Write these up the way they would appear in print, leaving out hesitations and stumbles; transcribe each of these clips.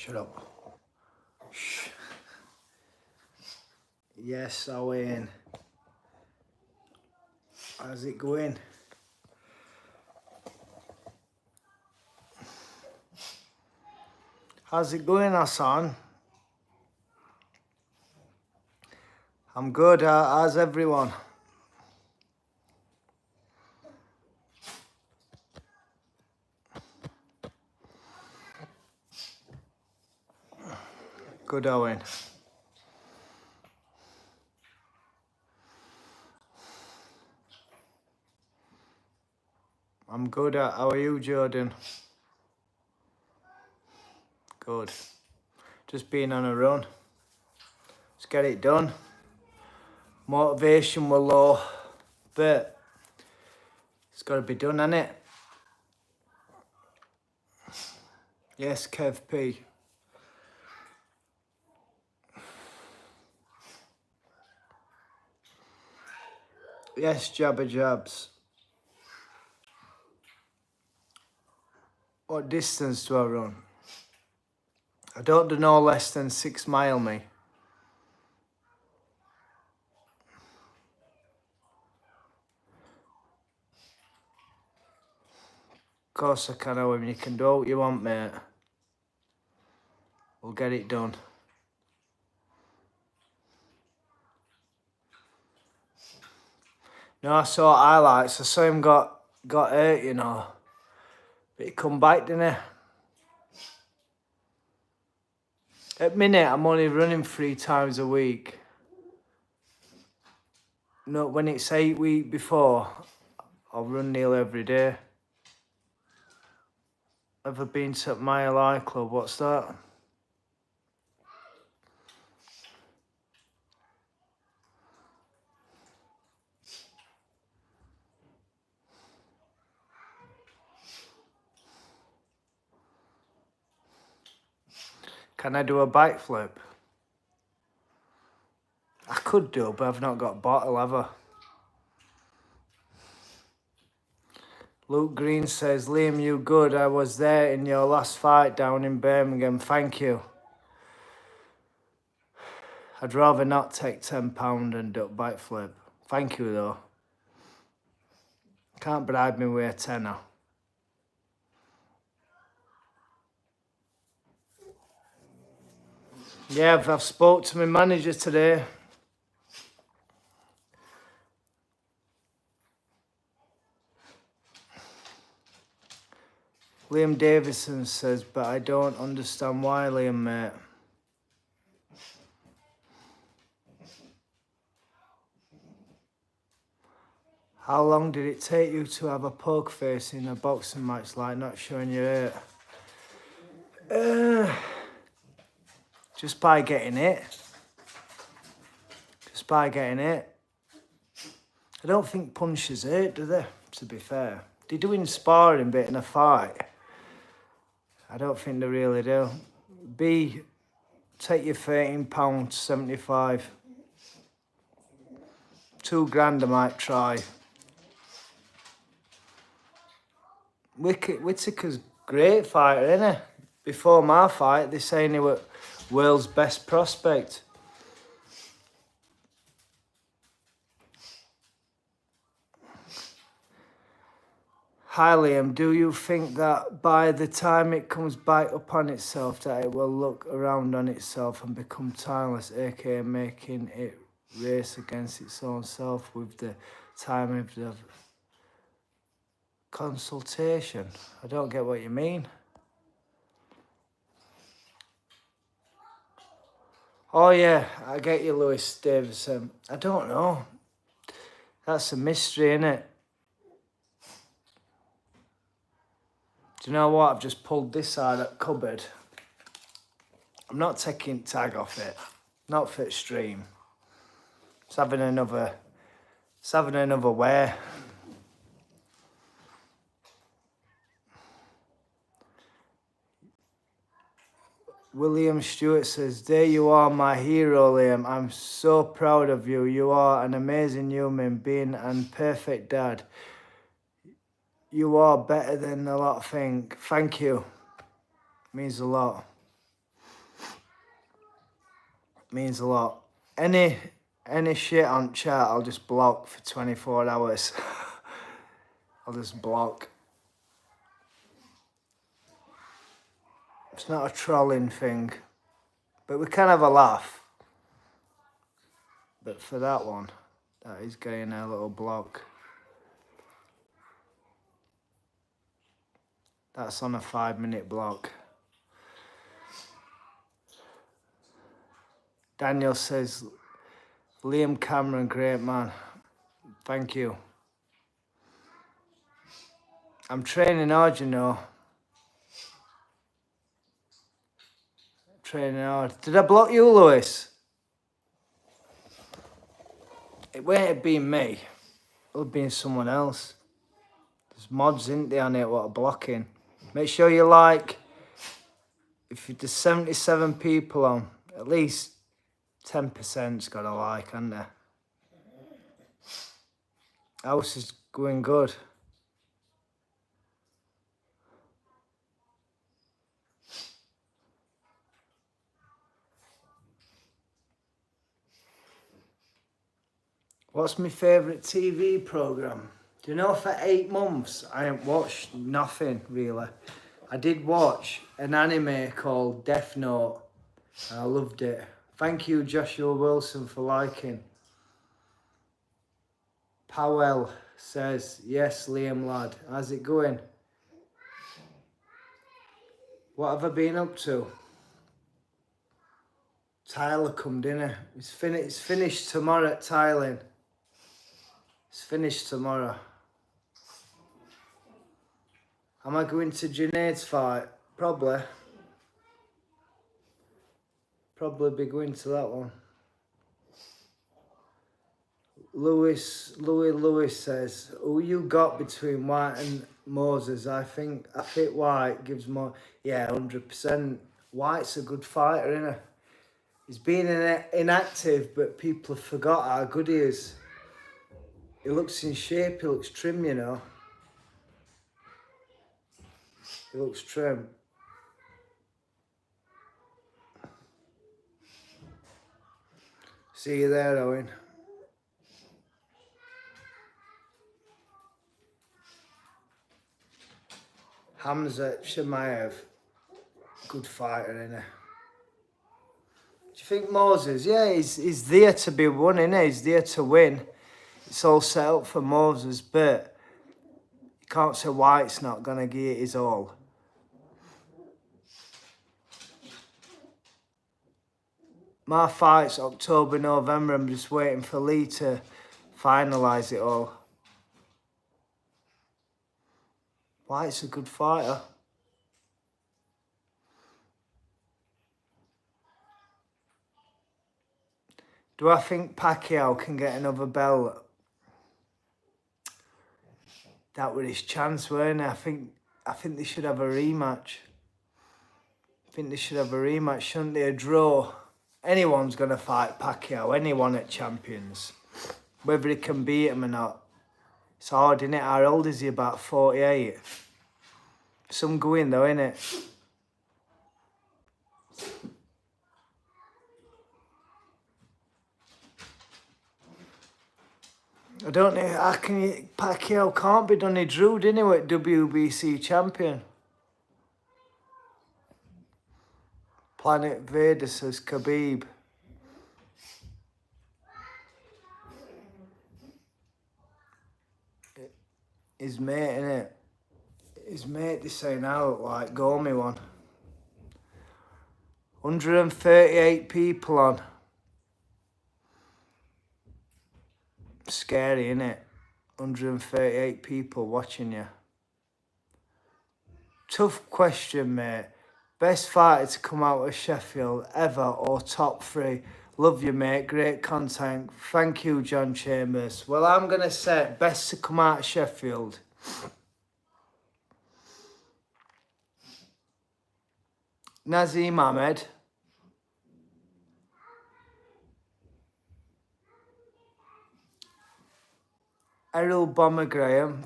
Shut up. Shh. Yes, Owen. How's it going? How's it going, Hassan? I'm good. How's everyone? Good, Owen. I'm good. How are you, Jordan? Good. Just being on a run. Let's get it done. Motivation were low, but it's got to be done, hasn't it? Yes, Kev P. Yes, Jabba Jabs. What distance do I run? I don't do no less than 6 mile, me. Of course I can, Owen. You can do what you want, mate. We'll get it done. No, I saw highlights. I saw him got hurt, you know. But he come back, didn't he? At minute, I'm only running 3 times a week. No, when it's 8 week before, I'll run nearly every day. Ever been to Mile High Club? What's that? Can I do a bike flip? I could do, but I've not got a bottle, have I? Luke Green says, Liam, you good. I was there in your last fight down in Birmingham. Thank you. I'd rather not take £10 and do a bike flip. Thank you, though. Can't bribe me with a tenner. Yeah, I've spoke to my manager today. Liam Davison says, but I don't understand why, Liam, mate. How long did it take you to have a poke face in a boxing match like not showing your hurt? Just by getting it. Just by getting it. I don't think punches hurt, do they? To be fair. They do in sparring, but in a fight, I don't think they really do. B, take your £13.75. £2 I might try. Whittaker's great fighter, isn't he? Before my fight, they're saying he was world's best prospect. Hi Liam, do you think that by the time it comes back upon itself that it will look around on itself and become timeless, aka making it race against its own self with the time of the consultation? I don't get what you mean. Oh yeah, I get you, Lewis Davison. I don't know. That's a mystery, innit? Do you know what? I've just pulled this side of the cupboard. I'm not taking tag off it. Not for stream. It's having another wear. William Stewart says, there you are, my hero, Liam. I'm so proud of you. You are an amazing human being and perfect dad. You are better than a lot think. Thank you. Means a lot. Means a lot. Any shit on chat, I'll just block for 24 hours. I'll just block. It's not a trolling thing, but we can have a laugh. But for that one, that is getting a little block. That's on a 5-minute block. Daniel says, Liam Cameron, great man. Thank you. I'm training hard, you know. Training hard. Did I block you, Lewis? It wouldn't have been me. It would have been someone else. There's mods, isn't there, on it, what are blocking. Make sure you like. If there's 77 people on, at least 10%'s got a like, hasn't there? House is going good. What's my favourite TV programme? Do you know, for 8 months, I ain't watched nothing, really. I did watch an anime called Death Note, and I loved it. Thank you, Joshua Wilson, for liking. Powell says, yes, Liam lad. How's it going? What have I been up to? Tyler come dinner. It's finished tomorrow at tiling. It's finished tomorrow. Am I going to Junaid's fight? Probably. Probably be going to that one. Lewis says, who you got between White and Moses? I think White gives more. Yeah, 100%. White's a good fighter, isn't he? He's been inactive, but people have forgot how good he is. He looks in shape, he looks trim, you know. He looks trim. See you there, Owen. Hamza Shemaev, good fighter, isn't he? Do you think Moses? Yeah, he's there to be won, isn't he? He's there to win. It's all set up for Moses, but you can't say White's not going to give it his all. My fight's October, November. I'm just waiting for Lee to finalise it all. White's a good fighter. Do I think Pacquiao can get another belt? That was his chance, weren't it? I think they should have a rematch. Shouldn't they? A draw. Anyone's going to fight Pacquiao, anyone at Champions. Whether he can beat him or not. It's hard, innit? How old is he? About 48. Some going though, innit? I don't know, how can you... Pacquiao can't be done. He drew, didn't he, with WBC champion? Planet Vader says Khabib. His mate, innit? His mate, they say now, look like Gomi one. 138 people on. Scary, innit? 138 people watching you. Tough question, mate. Best fighter to come out of Sheffield ever or top 3? Love you, mate. Great content. Thank you, John Chambers. Well, I'm going to say best to come out of Sheffield. Nazim Ahmed. Errol Bomber Graham.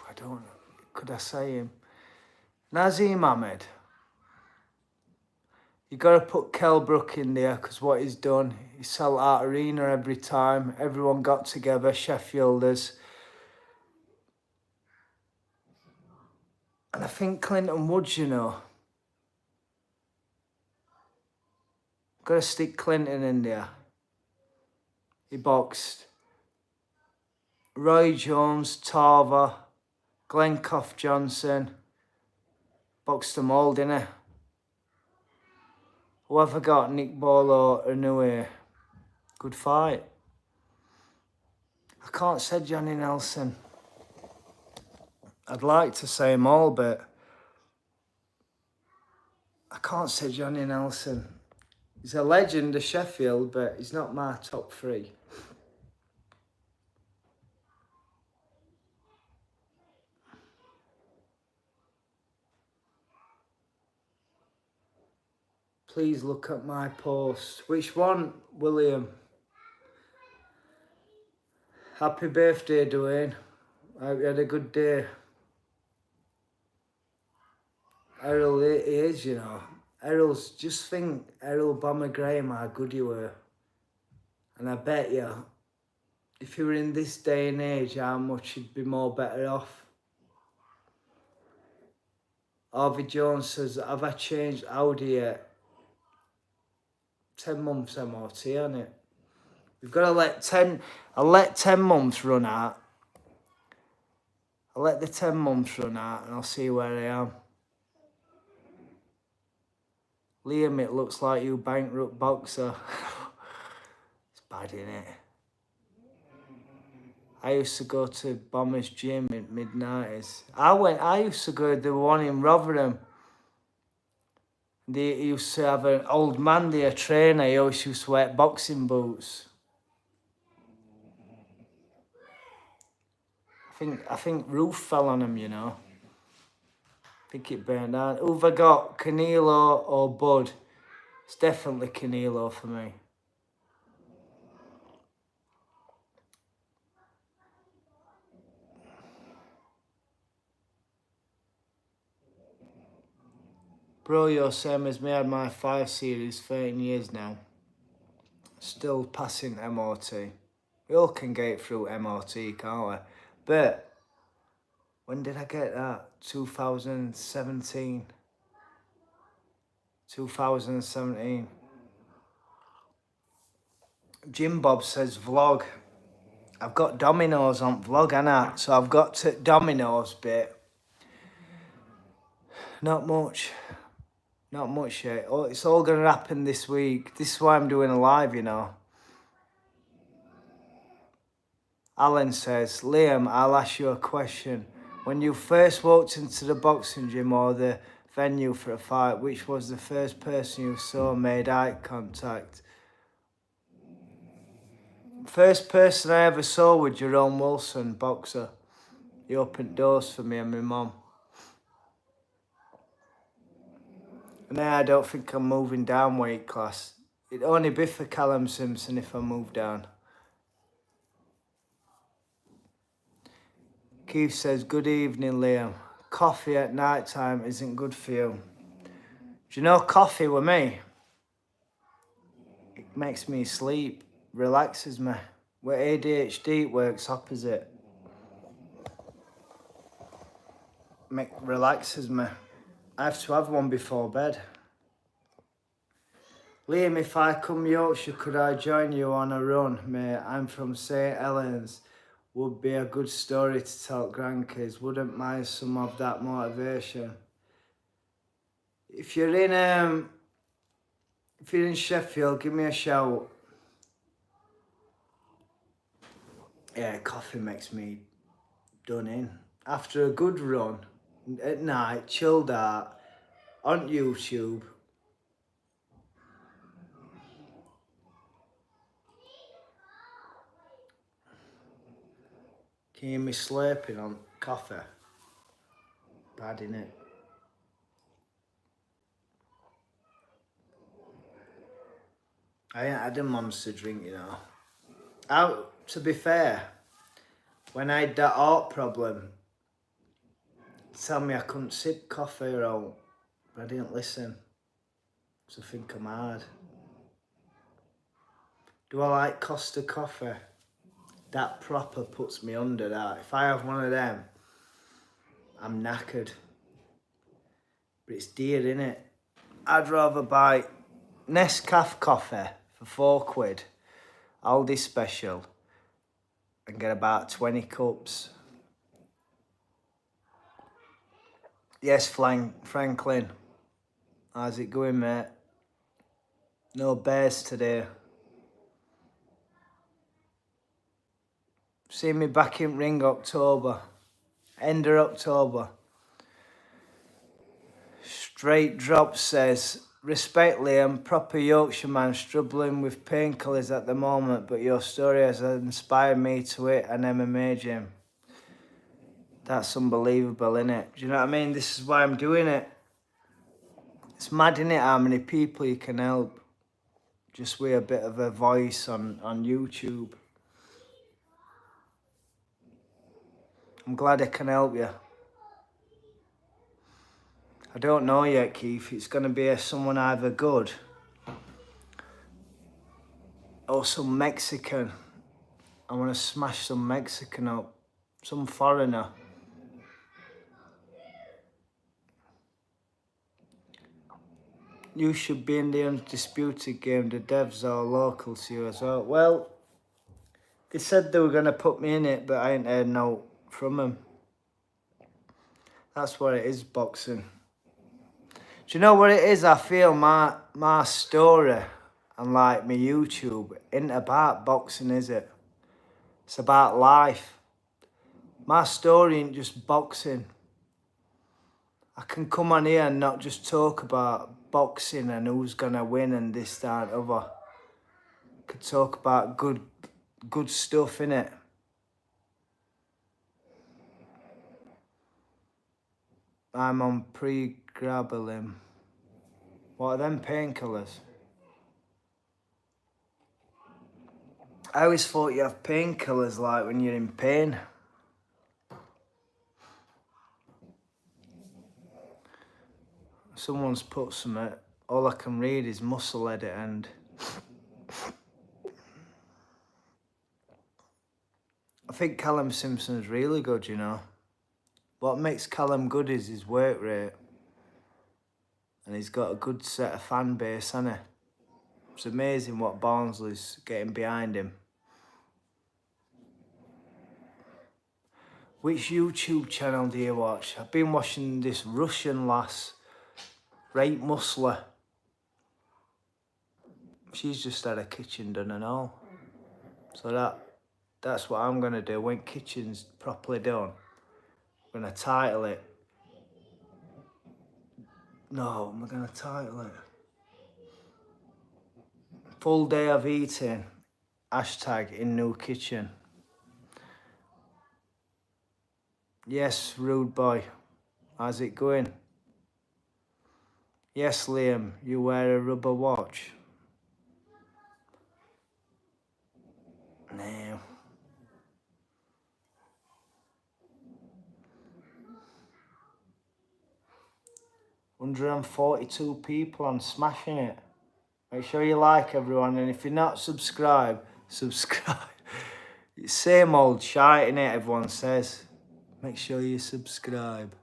I don't know. Could I say him? Nazim Ahmed. You got to put Kell Brook in there because what he's done, he sold out arena every time. Everyone got together, Sheffielders. And I think Clinton Woods, you know, got to stick Clinton in there. He boxed Roy Jones, Tarver, Glencoff Johnson. Boxed them all, didn't he? Whoever got Nick Bolo or Inouye, good fight. I can't say Johnny Nelson. I'd like to say them all, but I can't say Johnny Nelson. He's a legend of Sheffield, but he's not my top three. Please look at my post. Which one, William? Happy birthday, Dwayne. I hope you had a good day. Errol, he is, you know. Errol's, just think, Errol Bomber Graham, how good you were. And I bet you, if you were in this day and age, how much you'd be more better off. Harvey Jones says, have I changed Audi yet? 10 months MOT on it. We've got to I'll let 10 months run out. I'll let the 10 months run out and I'll see where I am. Liam, it looks like you bankrupt boxer. It's bad, innit? I used to go to Bombers Gym in mid-90s. I used to go to the one in Rotherham. They used to have an old man there, a trainer. He always used to wear boxing boots. I think roof fell on him, you know. I think it burned down. Who've I got, Canelo or Bud? It's definitely Canelo for me. Bro, you're same as me. I had my 5 Series 13 years now. Still passing MOT. We all can get through MOT, can't we? But when did I get that? 2017. 2017. Jim Bob says vlog. I've got Domino's on vlog, Anna. So I've got to Domino's bit. Not much. Not much yet. Oh, it's all going to happen this week. This is why I'm doing a live, you know. Alan says, Liam, I'll ask you a question. When you first walked into the boxing gym or the venue for a fight, which was the first person you saw made eye contact? First person I ever saw was Jerome Wilson, boxer. He opened doors for me and my mum. And now I don't think I'm moving down weight class. It'd only be for Callum Simpson if I move down. Keith says, good evening, Liam. Coffee at night time isn't good for you. Do you know coffee with me? It makes me sleep, relaxes me. With ADHD, it works opposite. Relaxes me. I have to have one before bed. Liam, if I come Yorkshire, could I join you on a run, mate? I'm from St Helens. Would be a good story to tell grandkids. Wouldn't mind some of that motivation. If you're in Sheffield, give me a shout. Yeah, coffee makes me done in. After a good run at night, chilled out on YouTube. Can you hear me slurping on coffee? Bad, innit? I ain't had a monster drink, you know. To be fair, when I had that heart problem, tell me I couldn't sip coffee or all, but I didn't listen. So I think I'm hard. Do I like Costa coffee? That proper puts me under that. If I have one of them, I'm knackered. But it's dear, innit? I'd rather buy Nescafe coffee for £4, Aldi special, and get about 20 cups. Yes, Franklin. How's it going, mate? No bears today. See me back in ring October. End of October. Straight Drop says, respect Liam, proper Yorkshire man struggling with painkillers at the moment, but your story has inspired me to hit an MMA gym. That's unbelievable, innit? Do you know what I mean? This is why I'm doing it. It's mad, innit, how many people you can help just with a bit of a voice on YouTube. I'm glad I can help you. I don't know yet, Keith. It's going to be someone either good or some Mexican. I want to smash some Mexican up. Some foreigner. You should be in the Undisputed game. The devs are local to you as well. Well, they said they were going to put me in it, but I ain't heard no from them. That's what it is, boxing. Do you know what it is? I feel my story and like my YouTube ain't about boxing, is it? It's about life. My story ain't just boxing. I can come on here and not just talk about boxing and who's gonna win and this, that, and other. I could talk about good stuff, innit? I'm on pregabalin. What are them painkillers? I always thought you have painkillers like when you're in pain. Someone's put some, all I can read is muscle edit and I think Callum Simpson's really good, you know. What makes Callum good is his work rate. And he's got a good set of fan base, hasn't he? It's amazing what Barnsley's getting behind him. Which YouTube channel do you watch? I've been watching this Russian lass, Rate Musler. She's just had her kitchen done and all. So that's what I'm going to do. When kitchen's properly done, I'm going to title it. No, I'm going to title it Full Day of Eating, hashtag in new kitchen. Yes, rude boy. How's it going? Yes, Liam, you wear a rubber watch. No. $142 people on smashing it. Make sure you like, everyone, and if you're not subscribed, subscribe. It's same old shite, innit, everyone says. Make sure you subscribe.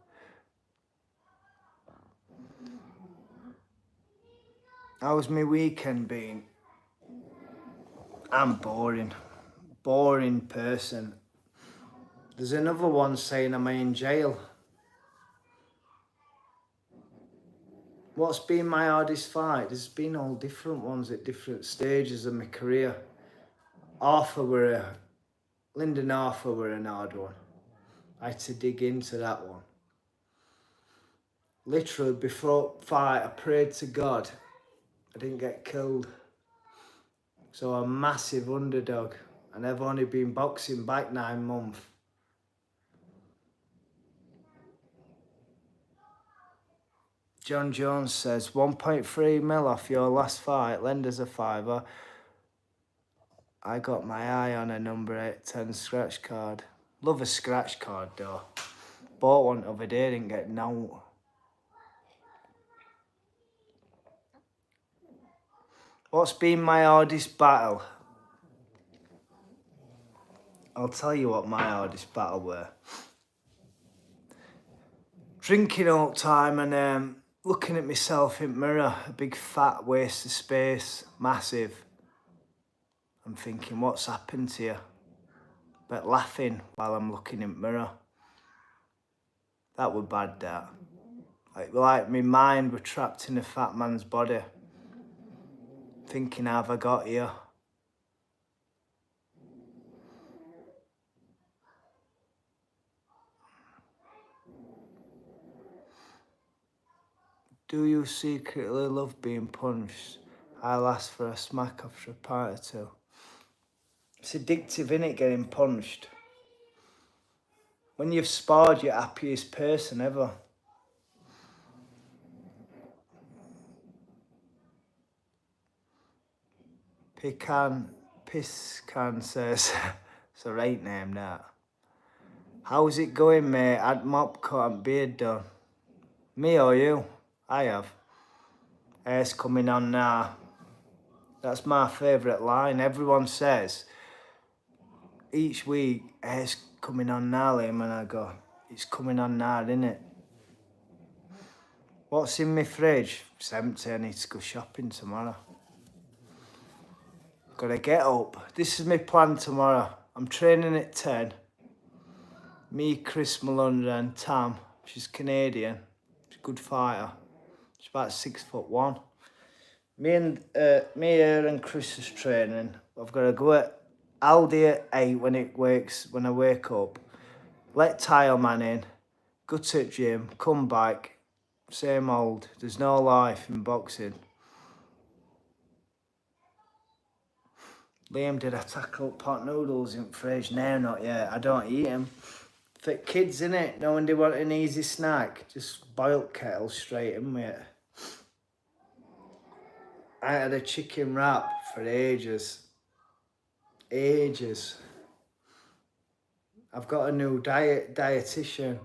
How's my weekend been? I'm boring. Boring person. There's another one saying, am I in jail? What's been my hardest fight? There's been all different ones at different stages of my career. Lyndon Arthur were an hard one. I had to dig into that one. Literally, before fight, I prayed to God I didn't get killed. So I'm a massive underdog. And I've only been boxing back 9 months. John Jones says, 1.3 mil off your last fight, lend us a fiver. I got my eye on a number 810 scratch card. Love a scratch card though. Bought one the other day, didn't get no. What's been my hardest battle? I'll tell you what my hardest battle were. Drinking all the time and looking at myself in the mirror, a big fat waste of space, massive. I'm thinking, what's happened to you? But laughing while I'm looking in the mirror. That were bad, that. Like my mind were trapped in a fat man's body. Thinking, how have I got here? Do you secretly love being punched? I'll ask for a smack after a pint or two. It's addictive, innit, getting punched? When you've sparred, you're the happiest person ever. Piscan says, it's a right name, that. How's it going, mate? Had mop cut and beard done. Me or you? I have. Hair's coming on now. That's my favourite line. Everyone says each week, hair's coming on now, Liam, and I go, it's coming on now, innit? What's in my fridge? It's empty. I need to go shopping tomorrow. Gotta get up. This is my plan tomorrow. I'm training at 10. Me, Chris Malunda and Tam. She's Canadian. She's a good fighter. She's about 6'1". Me, her and Chris is training. I've got to go at Aldi at 8 when I wake up. Let Tile Man in. Go to the gym. Come back. Same old. There's no life in boxing. Liam, did I tackle pot noodles in the fridge? No, not yet. I don't eat them. For kids, innit? No one they want an easy snack. Just boiled kettle straight in with it. I had a chicken wrap for ages. Ages. I've got a new dietitian.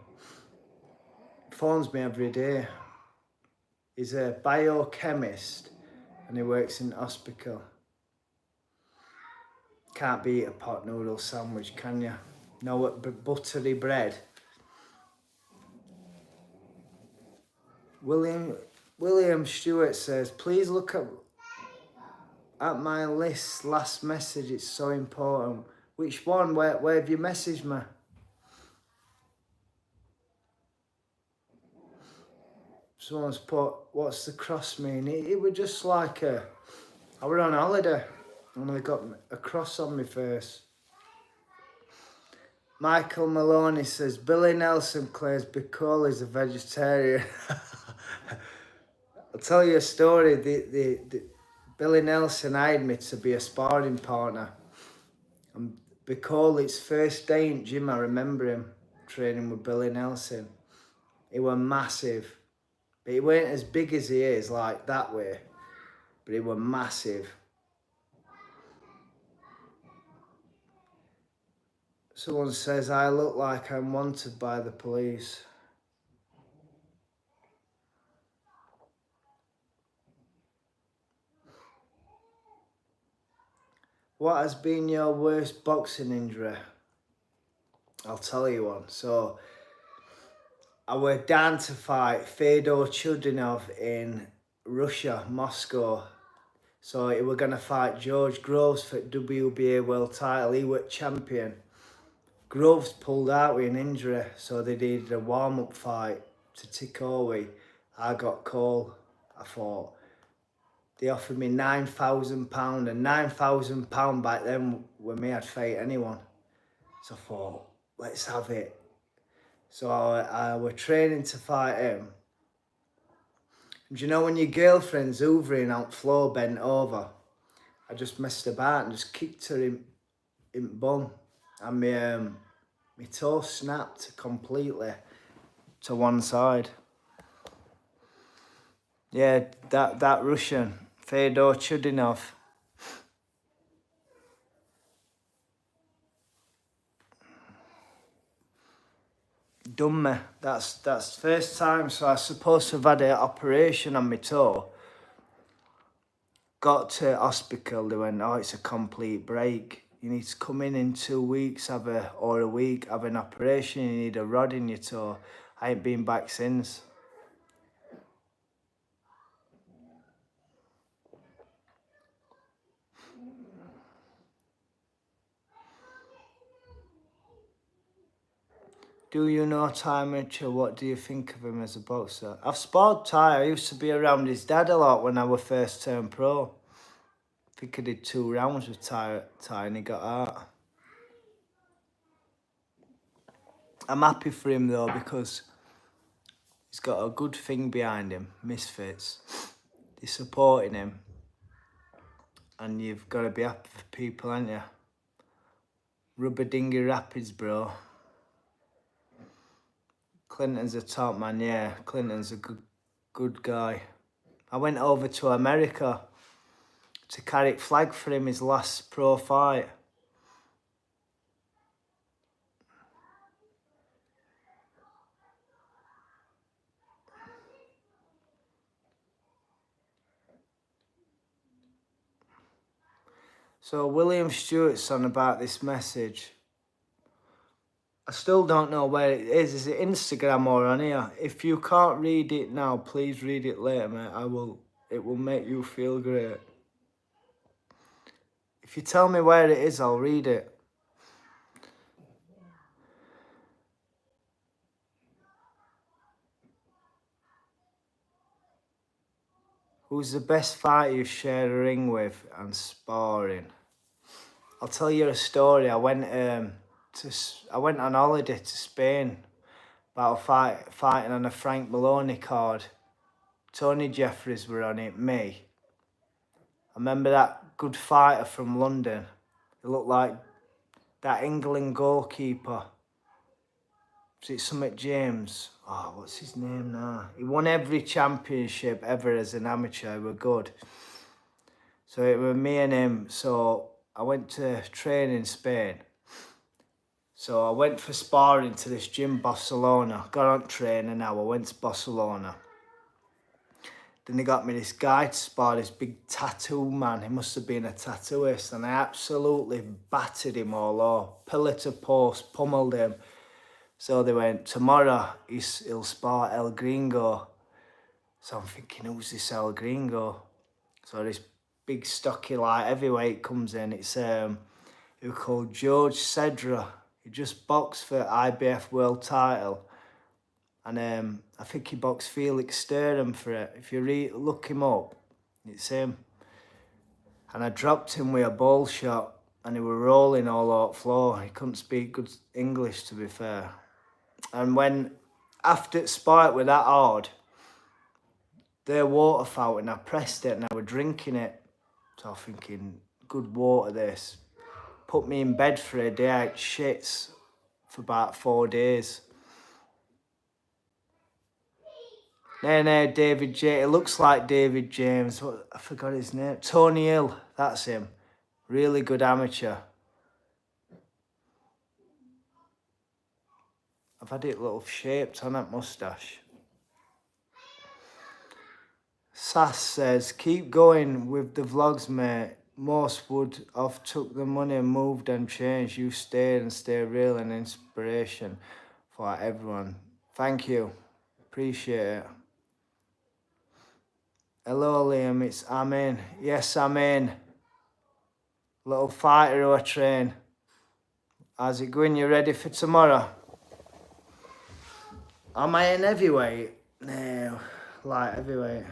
Phones me every day. He's a biochemist and he works in hospital. Can't beat a pot noodle sandwich, can you? No buttery bread. William Stewart says, please look at my list, last message, it's so important. Which one? Where have you messaged me? Someone's put, what's the cross mean? It was just like I were on holiday and I got a cross on my face. Michael Maloney says, Billy Nelson claims Bicol is a vegetarian. I'll tell you a story. The Billy Nelson hired me to be a sparring partner. And Bicol, its first day in gym, I remember him training with Billy Nelson. He was massive. But he weren't as big as he is, like that way. But he was massive. Someone says, I look like I'm wanted by the police. What has been your worst boxing injury? I'll tell you one. So, I were down to fight Fedor Chudinov in Russia, Moscow. So, he were going to fight George Groves for WBA world title. He was champion. Groves pulled out with an injury, so they did a warm-up fight to Tikowi. I got called. I thought, they offered me £9,000, and £9,000 back then when me I'd fight anyone. So I thought, let's have it. So I were training to fight him. And do you know when your girlfriend's hoovering out floor bent over? I just messed about and just kicked her in the bum. And my toe snapped completely to one side. Yeah, that Russian, Fedor Chudinov. Done me. That's the first time, so I was supposed to have had an operation on my toe. Got to hospital, they went, oh, it's a complete break. You need to come in 2 weeks, or a week, have an operation, you need a rod in your toe. I ain't been back since. Do you know Ty Mitchell? What do you think of him as a boxer? I've sparred Ty. I used to be around his dad a lot when I was first turned pro. I think I did 2 rounds with Ty and he got out. I'm happy for him though because he's got a good thing behind him, Misfits. They're supporting him. And you've got to be happy for people, ain't you? Rubber Dinghy Rapids, bro. Clinton's a top man, yeah. Clinton's a good guy. I went over to America to carry flag for him his last pro fight. So William Stewart's on about this message. I still don't know where it is. Is it Instagram or on here? If you can't read it now, please read it later, mate. It will make you feel great. If you tell me where it is, I'll read it. Who's the best fighter you've shared a ring with and sparring? I'll tell you a story. I went on holiday to Spain about fighting on a Frank Maloney card. Tony Jeffries were on it, me. I remember that good fighter from London. He looked like that England goalkeeper. Was it Summit James? Oh, what's his name now? He won every championship ever as an amateur. He was good. So it was me and him. So I went to train in Spain. So I went for sparring to this gym, Barcelona. Got on trainer now. I went to Barcelona. Then they got me this guy to spar, this big tattoo man. He must have been a tattooist. And I absolutely battered him all off. Pillar to post, pummeled him. So they went, tomorrow he'll spar El Gringo. So I'm thinking, who's this El Gringo? So this big stocky light heavyweight comes in. It's he was called George Cedra. He just boxed for IBF world title. And I think he boxed Felix Sturm for it. If you look him up, it's him. And I dropped him with a ball shot and he were rolling all over the floor. He couldn't speak good English, to be fair. And when, after it sparked with that hard, their water fountain, I pressed it and I was drinking it. So I'm thinking, good water this. Put me in bed for a day, I had shits for about 4 days. No, David J. It looks like David James. I forgot his name. Tony Hill, that's him. Really good amateur. I've had it a little shaped on that moustache. Sass says, keep going with the vlogs, mate. Most would have took the money and moved and changed. You stayed and stay real and inspiration for everyone. Thank you. Appreciate it. Hello, Liam. It's Amin. Yes, I'm in. Little fighter who I train. How's it going? You ready for tomorrow? Am I in heavyweight? No, light heavyweight.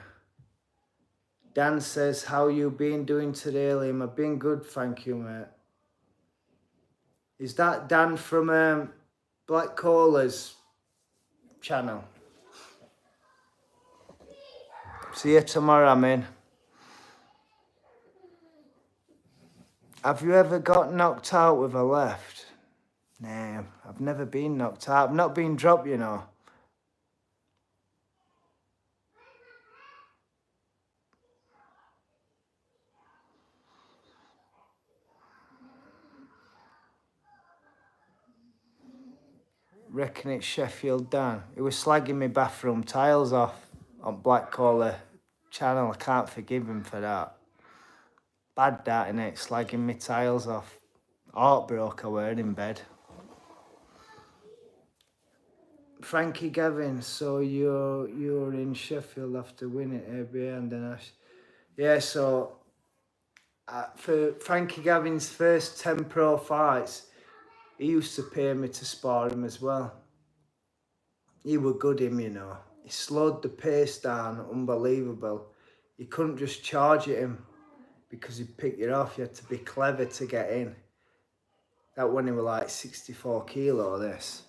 Dan says, how you been doing today, Liam? I've been good, thank you, mate. Is that Dan from Black Coala's channel? See you tomorrow, man. Have you ever got knocked out with a left? No, I've never been knocked out. I've not been dropped, you know. Reckon it's Sheffield Dan. He was slagging me bathroom tiles off on Black Collar channel. I can't forgive him for that. Bad that, innit? Slagging my tiles off. Heartbroke I were in bed. Frankie Gavin, so you're in Sheffield after winning ABA and then yeah, so for Frankie Gavin's first 10 pro fights, he used to pay me to spar him as well. He were good him, you know. He slowed the pace down, unbelievable. You couldn't just charge at him because he'd pick you off. You had to be clever to get in. That when he were like 64 kilo, this.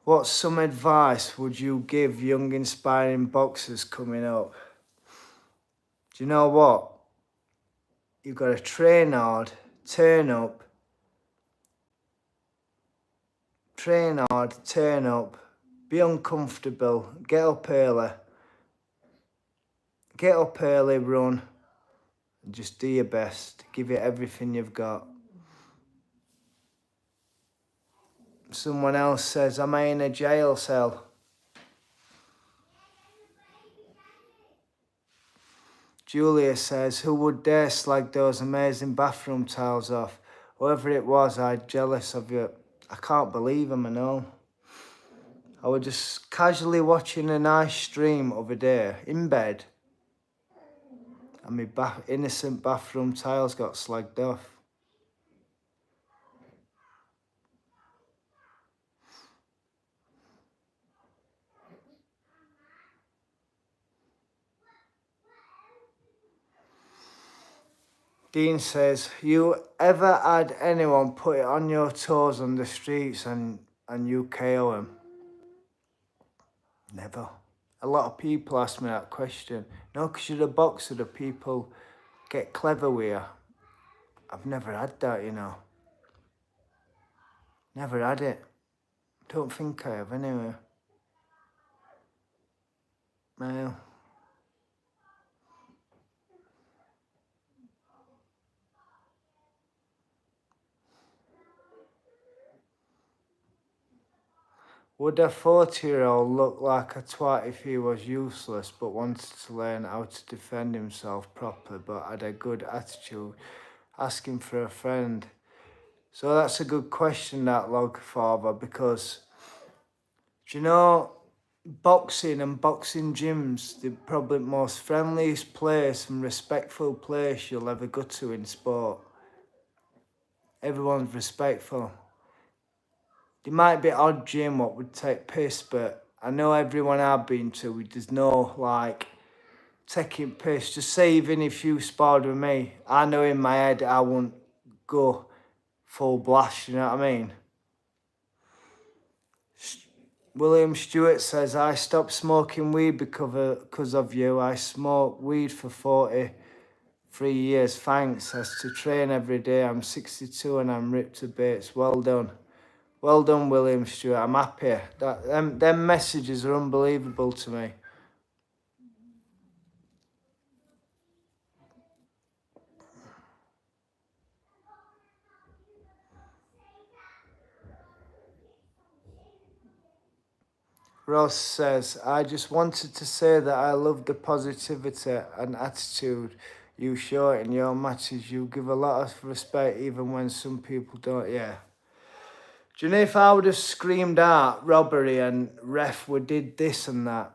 What's some advice would you give young inspiring boxers coming up? Do you know what? You've got to train hard, turn up, be uncomfortable, get up early, run, and just do your best. Give it everything you've got. Someone else says, am I in a jail cell? Julia says, who would dare slag those amazing bathroom tiles off? Whoever it was, I'm jealous of you. I can't believe him, I know. I was just casually watching a nice stream other day, in bed, and my innocent bathroom tiles got slagged off. Dean says, you ever had anyone put it on your toes on the streets and you KO him? Never. A lot of people ask me that question. No, because you're a boxer, the people get clever with you. I've never had that, you know. Never had it. Don't think I have, anyway. No. Would a 40-year-old look like a twat if he was useless but wanted to learn how to defend himself properly but had a good attitude? Asking for a friend. So that's a good question, that Log Father, because, do you know, boxing and boxing gyms, the probably most friendliest place and respectful place you'll ever go to in sport. Everyone's respectful. There might be odd gym what would take piss, but I know everyone I've been to, there's no, like, taking piss. Just say even if you sparred with me, I know in my head I won't go full blast, you know what I mean? William Stewart says, I stopped smoking weed because of you. I smoked weed for 43 years, thanks. I have to train every day. I'm 62 and I'm ripped to bits. Well done. Well done, William Stewart. I'm happy. Them messages are unbelievable to me. Ross says, I just wanted to say that I love the positivity and attitude you show in your matches. You give a lot of respect even when some people don't. Yeah. Do you know if I would have screamed out robbery and ref would did this and that,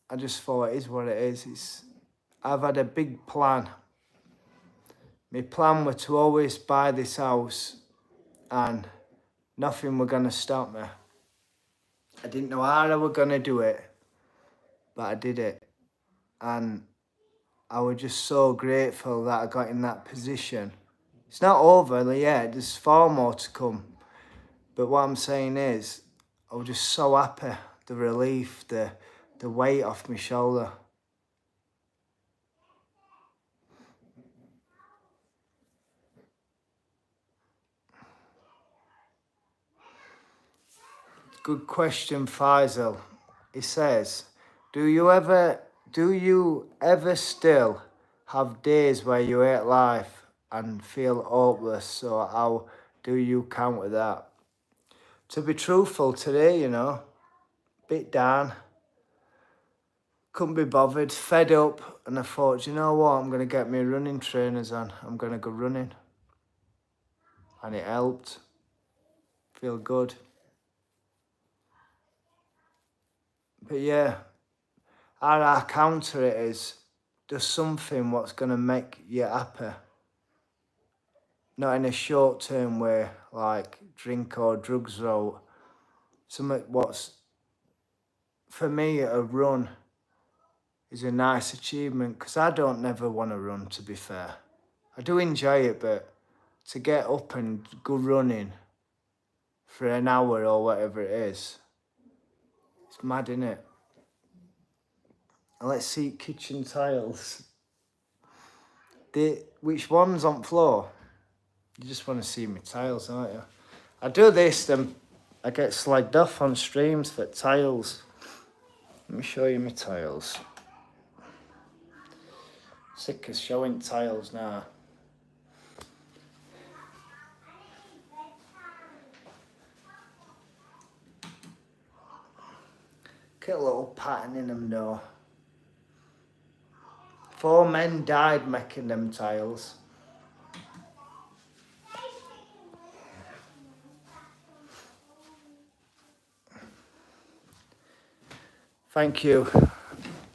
I just thought it is what it is. I've had a big plan. My plan was to always buy this house and nothing were going to stop me. I didn't know how I were going to do it, but I did it. And I was just so grateful that I got in that position. It's not over yet, there's far more to come. But what I'm saying is, I was just so happy, the relief, the weight off my shoulder. Good question, Faisal. He says, do you ever still have days where you hate life and feel hopeless? So how do you counter that? To be truthful today, you know, bit down. couldn't be bothered, fed up, and I thought, you know what, I'm going to get my running trainers on. I'm going to go running. And it helped. Feel good. But yeah, how I counter it is, do something what's going to make you happy. Not in a short-term way, like drink or drugs or something what's, for me, a run is a nice achievement, because I don't never want to run, to be fair. I do enjoy it, but to get up and go running for an hour or whatever it is, it's mad, innit? And let's see kitchen tiles. Which one's on floor? You just want to see my tiles, don't you? I do this, then I get slagged off on streams for tiles. Let me show you my tiles. Sick of showing tiles now. Get a little pattern in them though. 4 men died making them tiles. Thank you.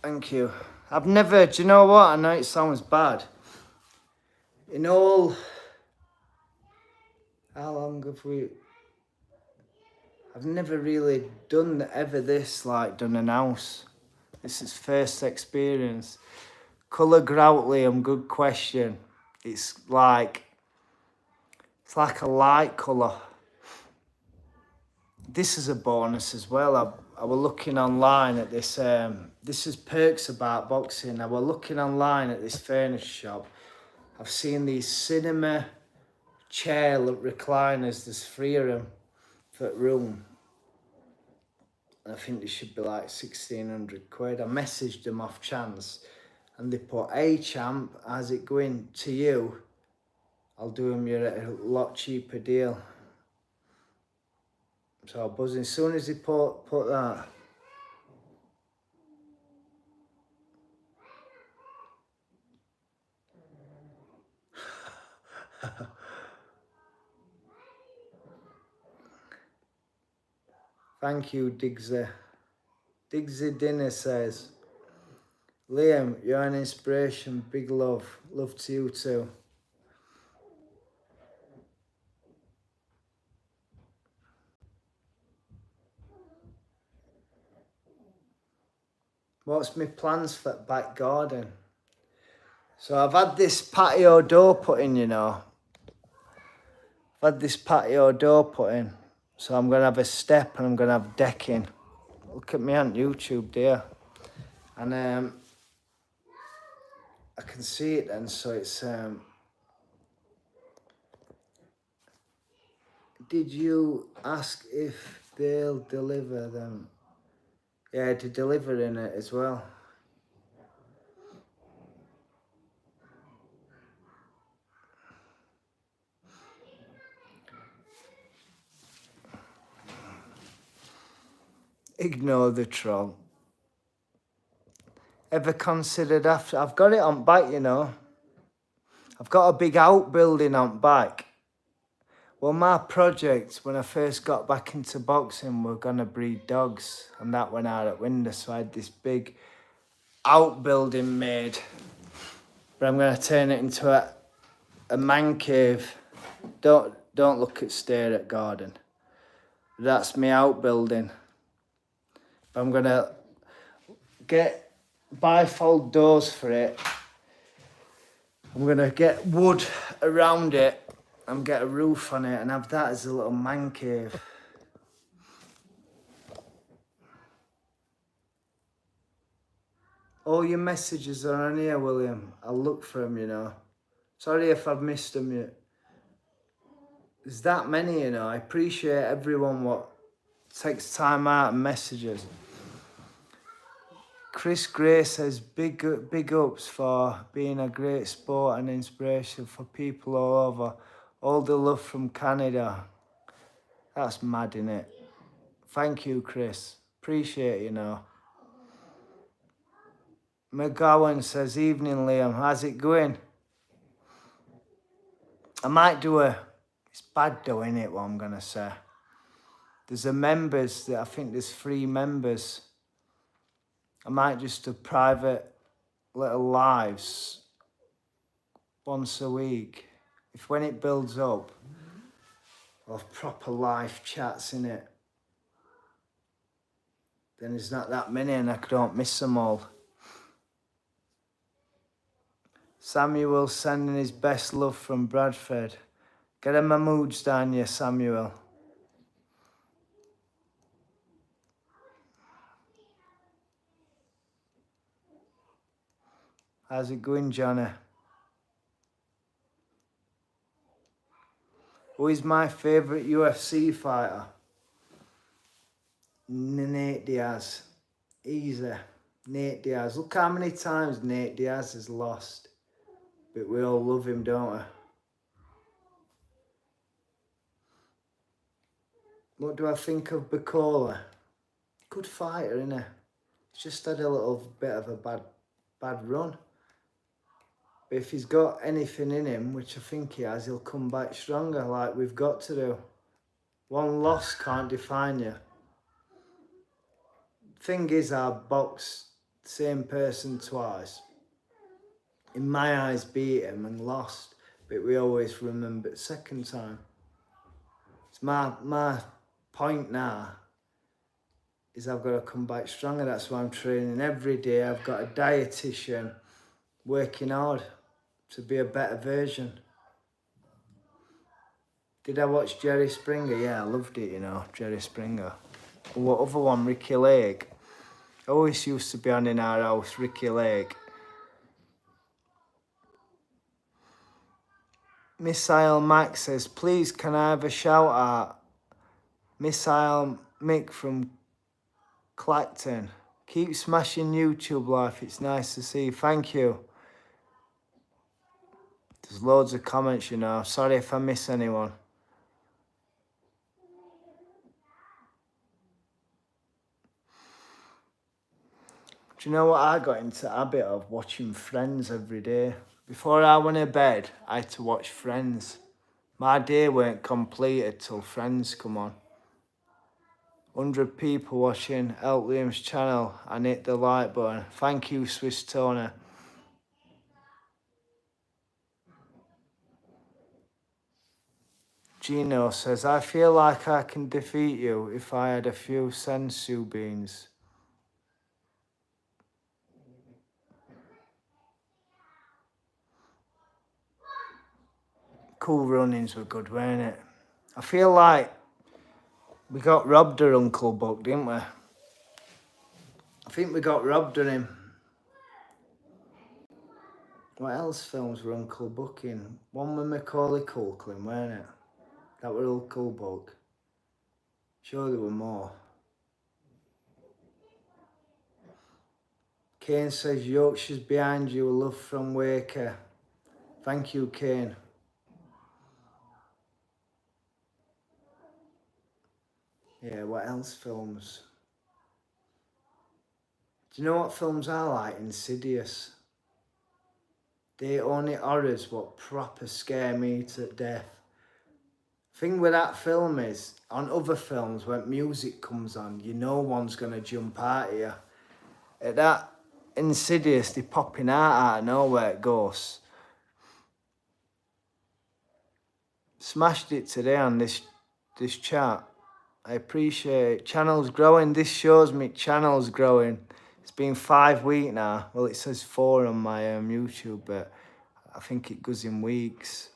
Thank you. I've never, do you know what? I know it sounds bad. In all, how long have we, I've never really done ever this, like done an house. This is first experience. Colour Groutlium, good question. It's like a light colour. This is a bonus as well. I was looking online at this, this is perks about boxing. I was looking online at this furniture shop. I've seen these cinema chair recliners, there's 3 of them for room. And I think they should be like 1,600 quid. I messaged them off chance and they put, "Hey champ, how's it going to you? I'll do them you at a lot cheaper deal." So I'm buzzing. As soon as they put that, thank you, Diggsy. Diggsy Dinner says, "Liam, you're an inspiration. Big love. Love to you too." What's my plans for the back garden? So I've had this patio door put in, you know. I've had this patio door put in. So I'm going to have a step and I'm going to have decking. Look at me on YouTube there. And I can see it then, so it's... Did you ask if they'll deliver them? Yeah, to deliver in it as well. Ignore the troll. Ever considered after? I've got it on bike, you know. I've got a big outbuilding on bike. Well, my project, when I first got back into boxing, we're going to breed dogs. And that went out at window, so I had this big outbuilding made. But I'm going to turn it into a man cave. Don't look at stare at garden. That's my outbuilding. But I'm going to get bifold doors for it. I'm going to get wood around it and get a roof on it and have that as a little man cave. All your messages are on here, William. I'll look for them, you know. Sorry if I've missed them yet. There's that many, you know. I appreciate everyone what takes time out and messages. Chris Gray says, big ups for being a great sport and inspiration for people all over. All the love from Canada. That's mad, innit? Thank you, Chris. Appreciate it, you know. McGowan says, evening Liam, how's it going? I might do it's bad though, innit, what I'm going to say. There's I think there's 3 members. I might just do private little lives once a week. If when it builds up, I'll have proper live chats in it. Then there's not that many and I don't miss them all. Samuel sending his best love from Bradford. Get my moods down here, Samuel. How's it going, Johnny? Who is my favourite UFC fighter? Nate Diaz. Easy. Nate Diaz. Look how many times Nate Diaz has lost. But we all love him, don't we? What do I think of Bacola? Good fighter, innit? He's just had a little bit of a bad run. But if he's got anything in him, which I think he has, he'll come back stronger, like we've got to do. One loss can't define you. Thing is, I boxed the same person twice. In my eyes, beat him and lost, but we always remember the second time. It's my point now is I've got to come back stronger. That's why I'm training every day. I've got a dietitian, working hard to be a better version. Did I watch Jerry Springer? Yeah, I loved it, you know, Jerry Springer. What other one? Ricky Lake. Always used to be on in our house, Ricky Lake. Missile Max says, please can I have a shout out? Missile Mick from Clacton. Keep smashing YouTube life. It's nice to see. Thank you. There's loads of comments, you know. Sorry if I miss anyone. Do you know what I got into the habit of? Watching Friends every day. Before I went to bed, I had to watch Friends. My day weren't completed till Friends come on. 100 people watching Liam's channel and hit the like button. Thank you, Swiss Tony. Gino says, I feel like I can defeat you if I had a few sensu beans. Cool Runnings were good, weren't it? I feel like we got robbed of Uncle Buck, didn't we? I think we got robbed of him. What else films were Uncle Buck in? One with Macaulay Culkin, weren't it? That were Uncle Buck. Sure there were more. Kane says, Yorkshire's behind you, love from Waker. Thank you, Kane. Yeah, what else films? Do you know what films I like? Insidious. They only horrors what proper scare me to death. Thing with that film is, on other films, when music comes on, you know one's going to jump out of you. At that Insidious, they popping out of nowhere, ghosts. Smashed it today on this chat. I appreciate it. Channel's growing. This shows me channel's growing. It's been 5 weeks now. Well, it says 4 on my YouTube, but I think it goes in weeks.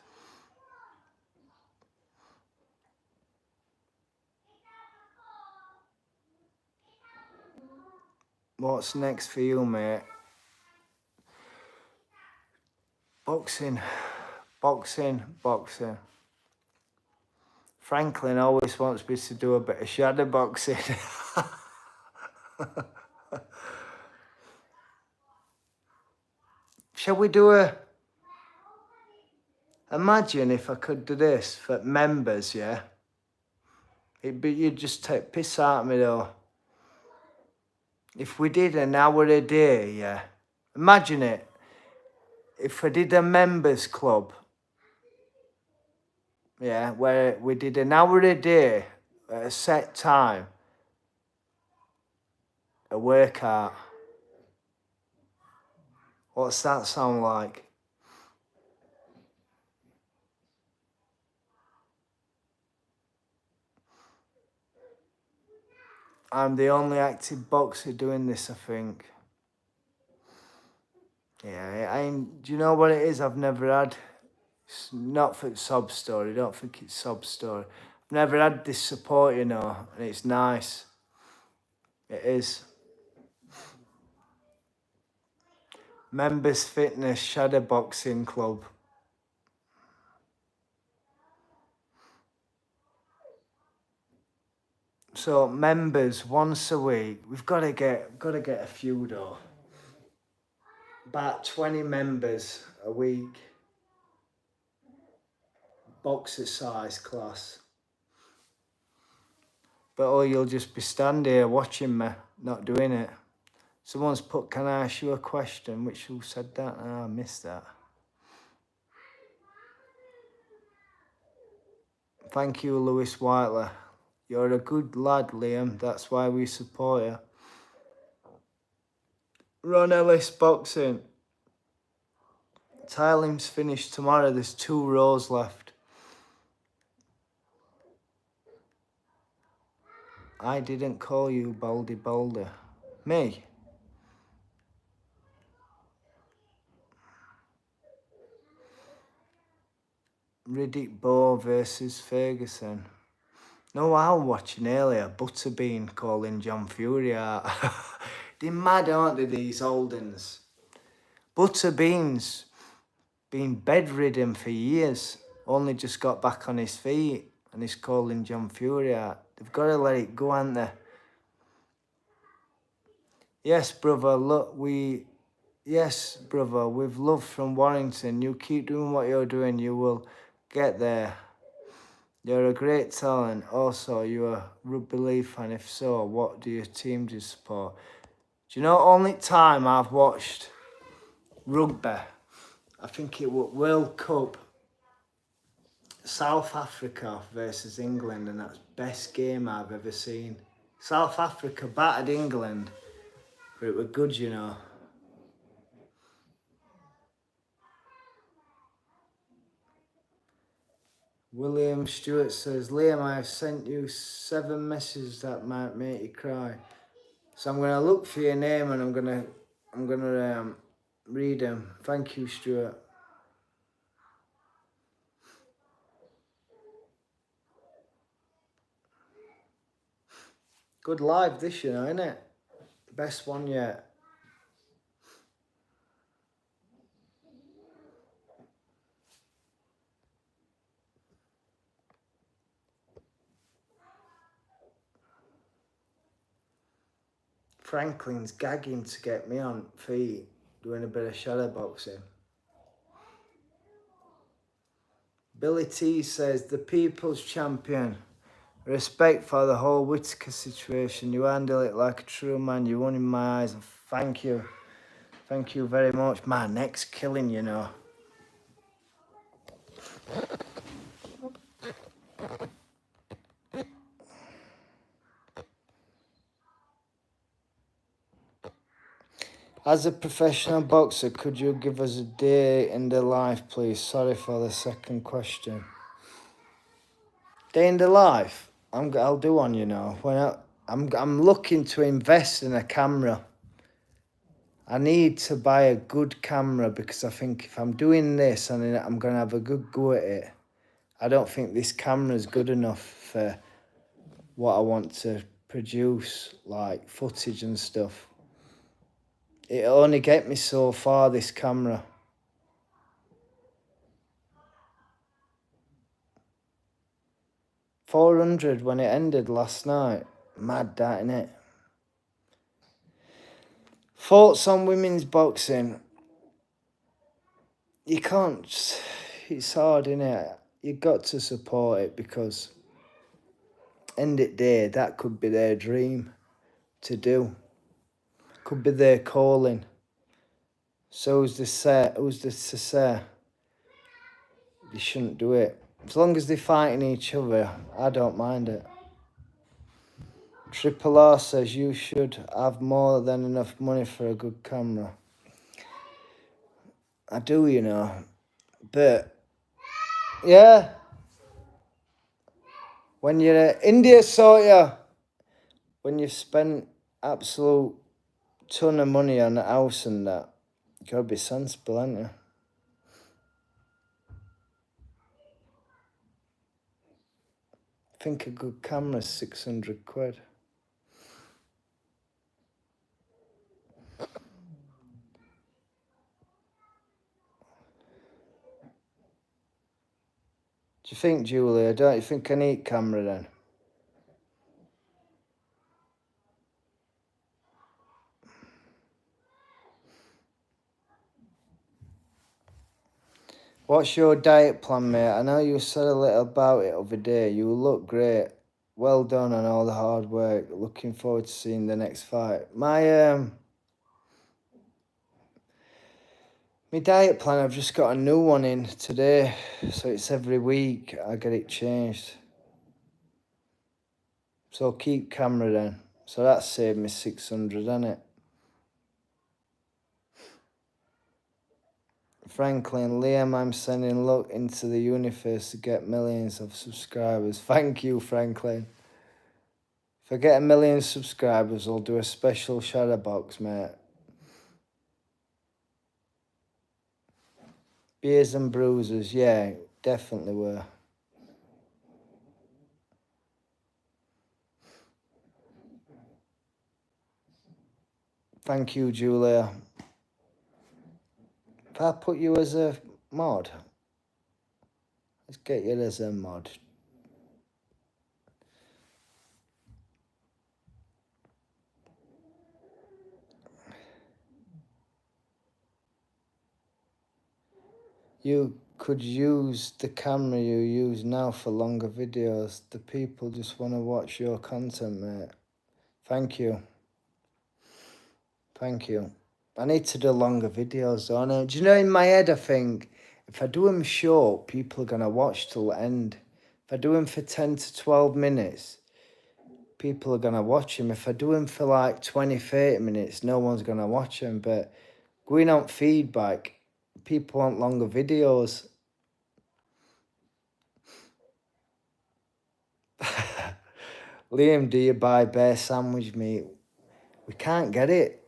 What's next for you, mate? Boxing. Franklin always wants me to do a bit of shadow boxing. Shall we do imagine if I could do this for members, yeah? You'd just take piss out of me though. If we did an hour a day, yeah, Imagine it. If we did a members club, yeah, where we did an hour a day at a set time, a workout. What's that sound like? I'm the only active boxer doing this, I think. Yeah, do you know what it is? I've never had, it's not for sob story, don't think it's sob story. I've never had this support, you know, and it's nice. It is. Members Fitness Shadowboxing Club. So members once a week. We've got to get a few though. About 20 members a week. Boxercise class. But oh, you'll just be standing here watching me, not doing it. Someone's put, can I ask you a question? Who said that? Oh, I missed that. Thank you, Lewis Whiteley. You're a good lad, Liam. That's why we support you. Ron Ellis Boxing. Tiling's finished tomorrow. There's 2 rows left. I didn't call you Baldy Boulder. Me? Riddick Bowe versus Ferguson. No, I was watching earlier. Butterbean calling John Fury out. They're mad, aren't they, these old uns? Butterbean's been bedridden for years. Only just got back on his feet and he's calling John Fury out. They've got to let it go, haven't they? Yes, brother, look, yes, brother, with love from Warrington. You keep doing what you're doing, you will get there. You're a great talent. Also, you're a rugby league fan. If so, what do your team do you support? Do you know, only time I've watched rugby, I think it was World Cup, South Africa versus England, and that's the best game I've ever seen. South Africa battered England, but it was good, you know. William Stewart says, Liam, I have sent you 7 messages that might make you cry. So I'm going to look for your name and I'm going to read them. Thank you, Stuart. Good live this, you know, isn't it? Best one yet. Franklin's gagging to get me on feet, doing a bit of shadow boxing. Billy T says, the people's champion. Respect for the whole Whittaker situation. You handle it like a true man. You won in my eyes. Thank you. Thank you very much. My neck's killing, you know. As a professional boxer, could you give us a day in the life, please? Sorry for the second question. Day in the life? I'll do one, you know. I'm looking to invest in a camera. I need to buy a good camera because I think if I'm doing this and I'm going to have a good go at it, I don't think this camera is good enough for what I want to produce, like footage and stuff. It'll only get me so far, this camera. $400 when it ended last night. Mad that, innit? Thoughts on women's boxing? You can't, it's hard, innit? You got to support it because end of the day, that could be their dream to do. Could be their calling. So who's to say they shouldn't do it? As long as they're fighting each other, I don't mind it. Triple R says you should have more than enough money for a good camera. I do, you know. But, yeah. When you're at India, sort ya. When you've spent absolute ton of money on a house and that, you gotta be sensible, ain't you? I think a good camera's 600 quid. Do you think, Julia? Don't you think I need camera then? What's your diet plan, mate? I know you said a little about it other day. You look great. Well done on all the hard work. Looking forward to seeing the next fight. My diet plan, I've just got a new one in today. So it's every week I get it changed. So keep camera then. So that saved me 600, hasn't it? Franklin, Liam, I'm sending luck into the universe to get millions of subscribers. Thank you, Franklin. If I get 1 million subscribers, I'll do a special shadow box, mate. Beers and bruises, yeah, definitely were. Thank you, Julia. If I put you as a mod, let's get you as a mod. You could use the camera you use now for longer videos. The people just want to watch your content, mate. Thank you. Thank you. I need to do longer videos, don't I? Do you know, in my head, I think if I do them short, people are going to watch till the end. If I do them for 10 to 12 minutes, people are going to watch them. If I do them for like 20, 30 minutes, no one's going to watch them. But going on feedback, people want longer videos. Liam, do you buy bear sandwich meat? We can't get it.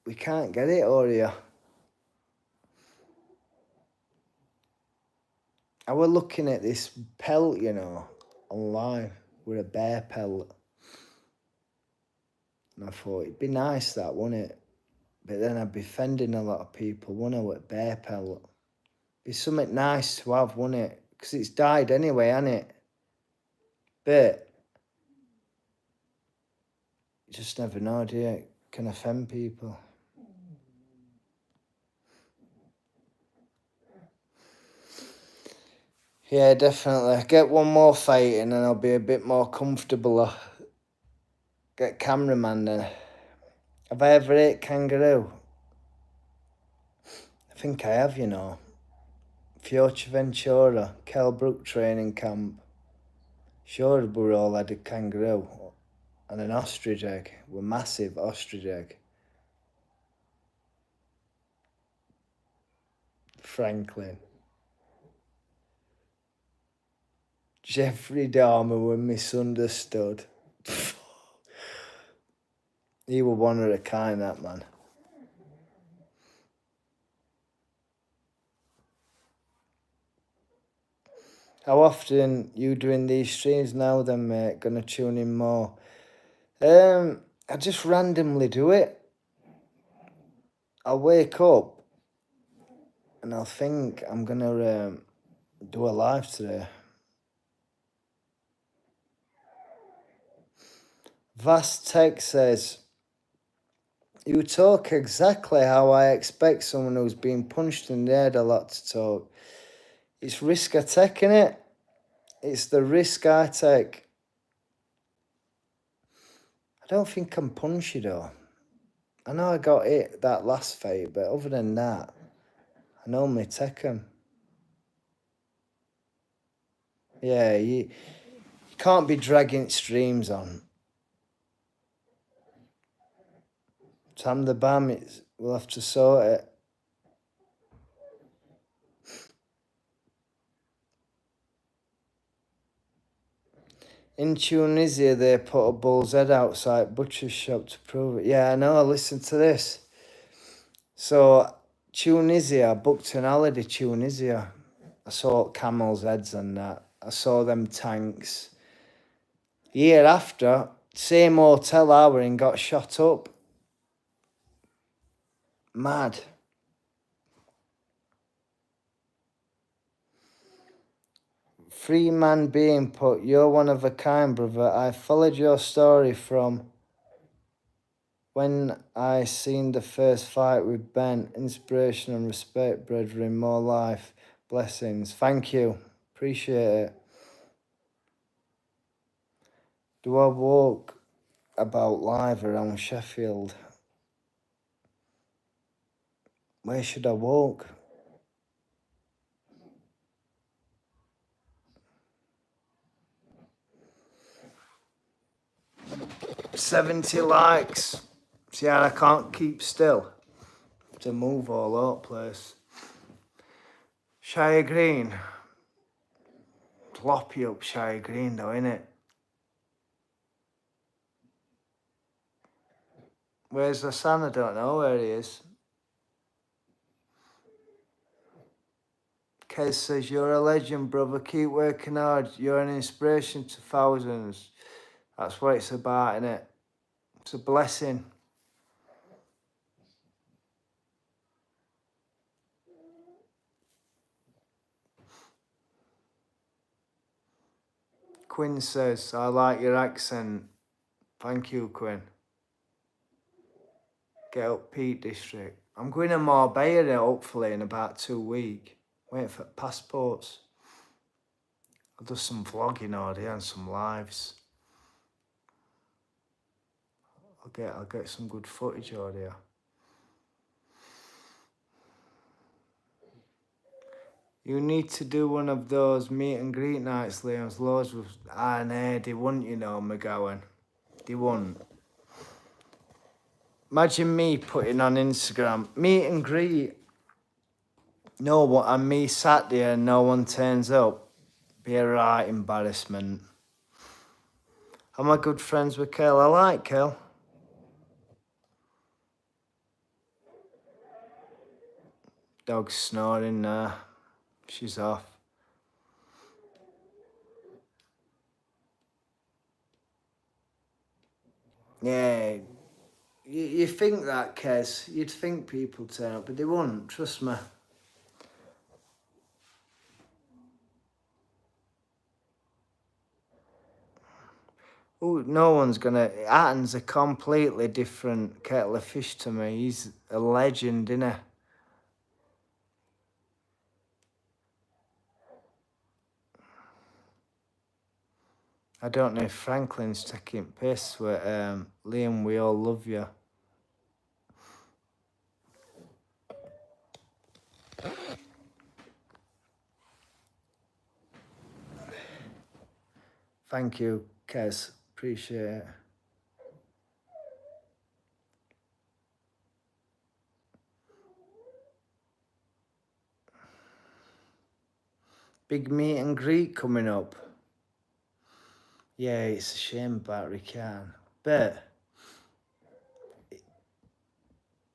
We can't get it, Oreo. I was looking at this pelt, you know, online with a bear pelt. And I thought it'd be nice that, wouldn't it? But then I'd be offending a lot of people, wouldn't I, with bear pelt? Be something nice to have, wouldn't it? Because it's died anyway, hasn't it? But you just never know, do you? It can offend people. Yeah, definitely. Get one more fight and then I'll be a bit more comfortable. Get cameraman then. Have I ever ate kangaroo? I think I have, you know. Fuerteventura, Kelbrook training camp. Sure, we all had a kangaroo and an ostrich egg. Were massive ostrich egg. Franklin. Jeffrey Dahmer were misunderstood. He was one of a kind, that man. How often you doing these streams now then, mate? Gonna tune in more? I just randomly do it. I'll wake up and I'll think I'm gonna do a live today. Vast Tech says, you talk exactly how I expect someone who's been punched in the head a lot to talk. It's risk I take, innit? It's the risk I take. I don't think I'm punchy though. I know I got it that last fight, but other than that, I normally take them. Yeah, you can't be dragging streams on. Tam the Bam, we'll have to sort it. In Tunisia, they put a bull's head outside butcher's shop to prove it. Yeah, I know. Listen to this. So, Tunisia, I booked an holiday. Tunisia. I saw camels' heads and that. I saw them tanks. Year after, same hotel I were in got shot up. Mad. Free man being put, you're one of a kind, brother. I followed your story from when I seen the first fight with Ben. Inspiration and respect, brethren. More life. Blessings. Thank you. Appreciate it. Do I walk about live around Sheffield? Where should I walk? $70 likes. See how I can't keep still. To move all over the place. Shire Green. Floppy up Shire Green though, innit? Where's the son? I don't know where he is. Kez says, you're a legend, brother. Keep working hard. You're an inspiration to thousands. That's what it's about, innit? It's a blessing. Quinn says, I like your accent. Thank you, Quinn. Get up Peak District. I'm going to Marbella, hopefully, in about 2 weeks. Waiting for passports. I'll do some vlogging audio and some lives. I'll get some good footage audio. You need to do one of those meet and greet nights, Liam's loads with nah, they wouldn't, you know, McGowan. They wouldn't. Imagine me putting on Instagram, meet and greet. No one, and me sat there and no one turns up. Be a right embarrassment. Am I good friends with Kel? I like Kel. Dog's snoring now. She's off. Yeah, you think that, Kez. You'd think people turn up, but they won't, trust me. Oh, no one's gonna. Atten's a completely different kettle of fish to me. He's a legend, innit? I don't know if Franklin's taking piss with Liam. We all love you. Thank you, Kez. Appreciate it. Big meet and greet coming up. Yeah, it's a shame about Rican, but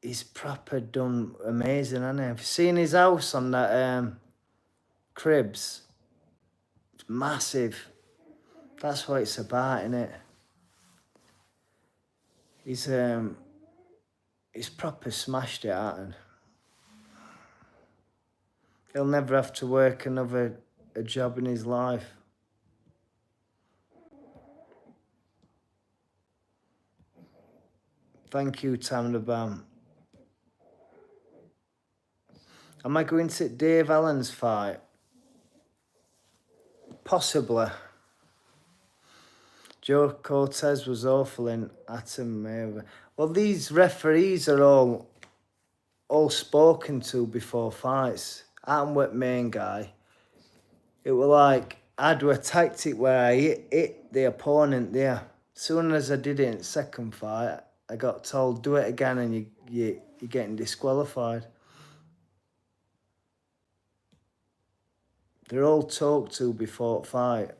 he's proper done amazing, hasn't he? Have you seen his house on that Cribs? It's massive. That's what it's about, innit? He's proper smashed it out, and he'll never have to work another job in his life. Thank you, Tam the Bam. Am I going to Dave Allen's fight? Possibly. Joe Cortez was awful in Atom Maver. Well, these referees are all spoken to before fights. I'm with main guy. It was like I do a tactic where I hit the opponent there. As soon as I did it in the second fight, I got told do it again and you're getting disqualified. They're all talked to before fight.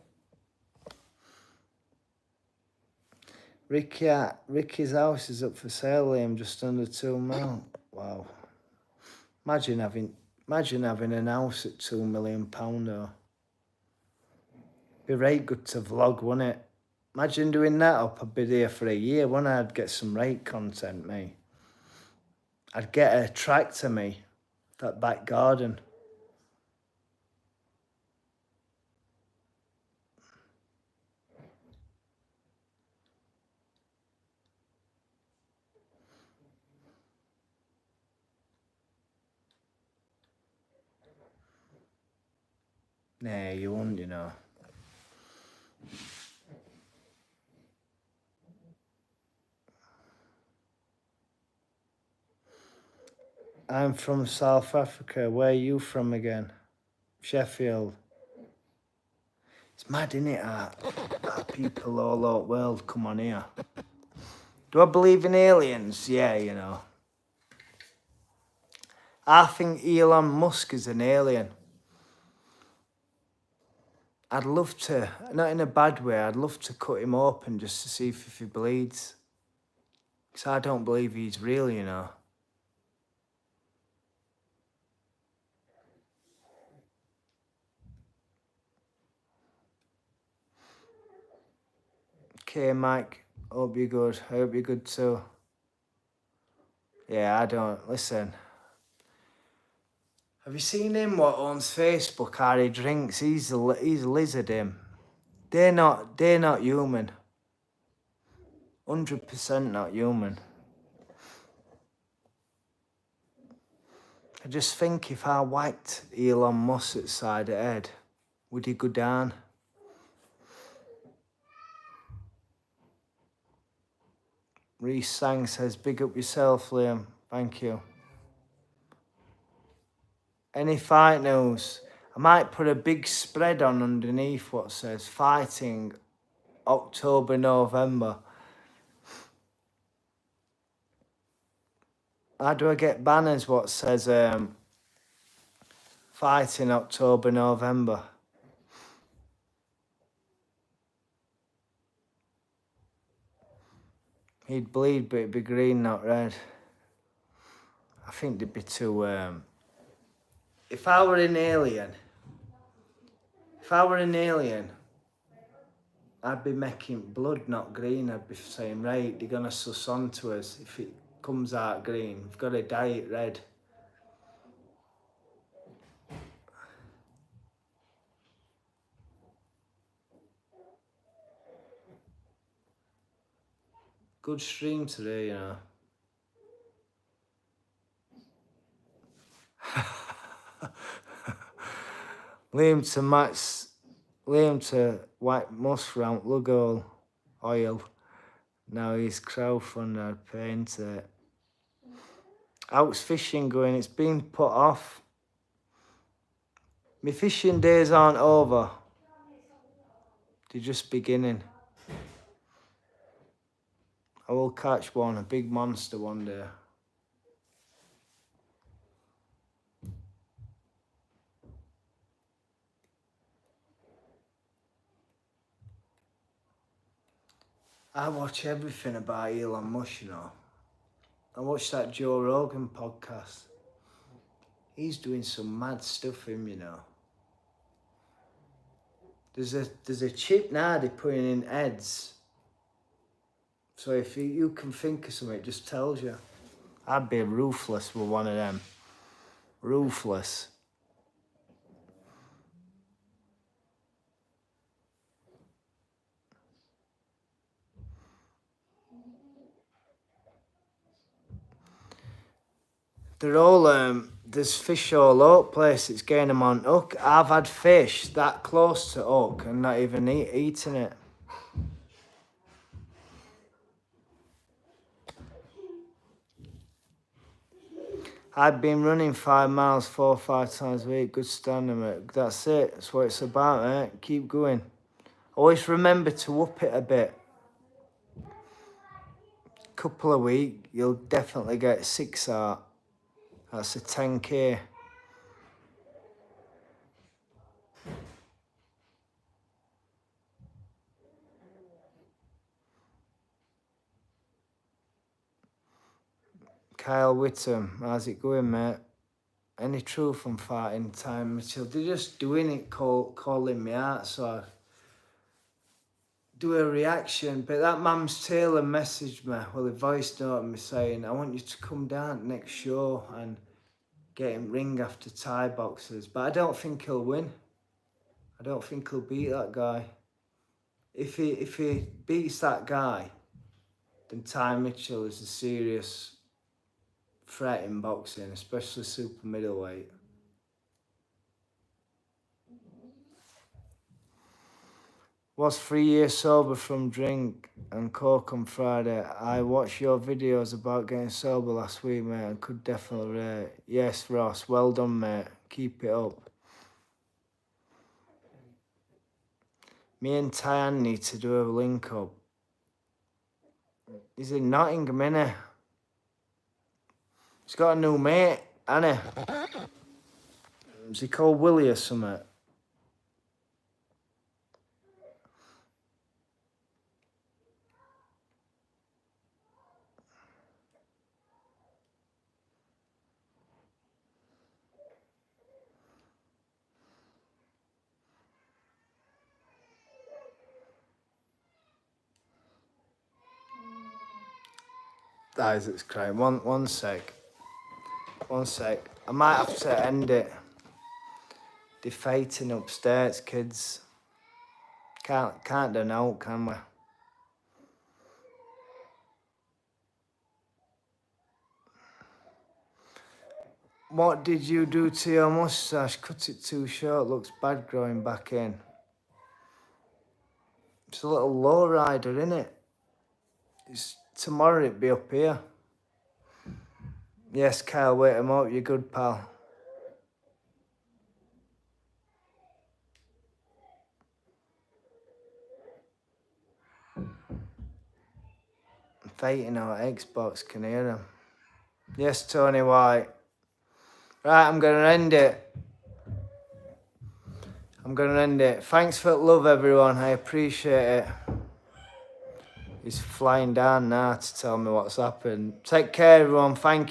Ricky's house is up for sale, Liam, just under $2 million. Wow. Imagine having an house at £2 million though. Be right good to vlog, wouldn't it? Imagine doing that up. I'd be there for a year, wouldn't I? I'd get some right content, me. I'd get a tractor, me. That back garden. Nah, you wouldn't, you know. I'm from South Africa. Where are you from again? Sheffield. It's mad, innit? How people all over the world come on here. Do I believe in aliens? Yeah, you know. I think Elon Musk is an alien. I'd love to, not in a bad way, I'd love to cut him open just to see if he bleeds. Because I don't believe he's real, you know. Okay, Mike, hope you're good. I hope you're good too. Yeah, I don't. Listen. Have you seen him what owns Facebook? How he drinks? He's a lizard, him. They're not human. 100% not human. I just think if I whacked Elon Musk at the side of the head, would he go down? Reese Sang says, big up yourself, Liam. Thank you. Any fight news? I might put a big spread on underneath what says fighting October, November. How do I get banners what says fighting October, November? He'd bleed, but it'd be green, not red. I think they'd be too... If I were an alien, I'd be making blood, not green. I'd be saying, right, they're going to suss on to us. If it comes out green, we've got to dye it red. Good stream today, you know. Liam to white musk round Lugo oil. Now he's crowdfunded paint it. How's fishing going? It's been put off. My fishing days aren't over. They're just beginning. I will catch one, a big monster one day. I watch everything about Elon Musk, you know. I watched that Joe Rogan podcast. He's doing some mad stuff, him, you know. There's a chip now they're putting in heads. So if you can think of something, it just tells you. I'd be ruthless with one of them. Ruthless. They're all, there's fish all over the place. It's getting them on hook. I've had fish that close to hook and not even eating it. I've been running 5 miles 4 or 5 times a week. Good standing, mate. That's it. That's what it's about, mate. Keep going. Always remember to up it a bit. Couple of weeks, you'll definitely get 6 out. That's a 10k. Kyle Whittam, how's it going, mate? Any truth on farting time, Mitchell? They're just doing it, calling me out, so I do a reaction. But that Mams Taylor messaged me, well, he voice noted me saying, I want you to come down next show and get him ring after Thai boxers. But I don't think he'll win. I don't think he'll beat that guy. If he beats that guy, then Ty Mitchell is a serious threat in boxing, especially super middleweight. Was 3 years sober from drink and coke on Friday. I watched your videos about getting sober last week, mate, and could definitely rate. Yes, Ross, well done, mate. Keep it up. Me and Tyann need to do a link up. He's in Nottingham, innit? He's got a new mate, hasn't he? Is he called Willie or something? Isaac's crying. One sec. One sec. I might have to end it. They're fighting upstairs, kids. Can't do no, can we? What did you do to your moustache? Cut it too short. Looks bad growing back in. It's a little low rider, innit? Tomorrow it'd be up here. Yes, Kyle, wait him up. You're good, pal. I'm fighting out Xbox, can hear him. Yes, Tony White. Right, I'm going to end it. Thanks for the love, everyone. I appreciate it. He's flying down now to tell me what's happened. Take care, everyone. Thank you.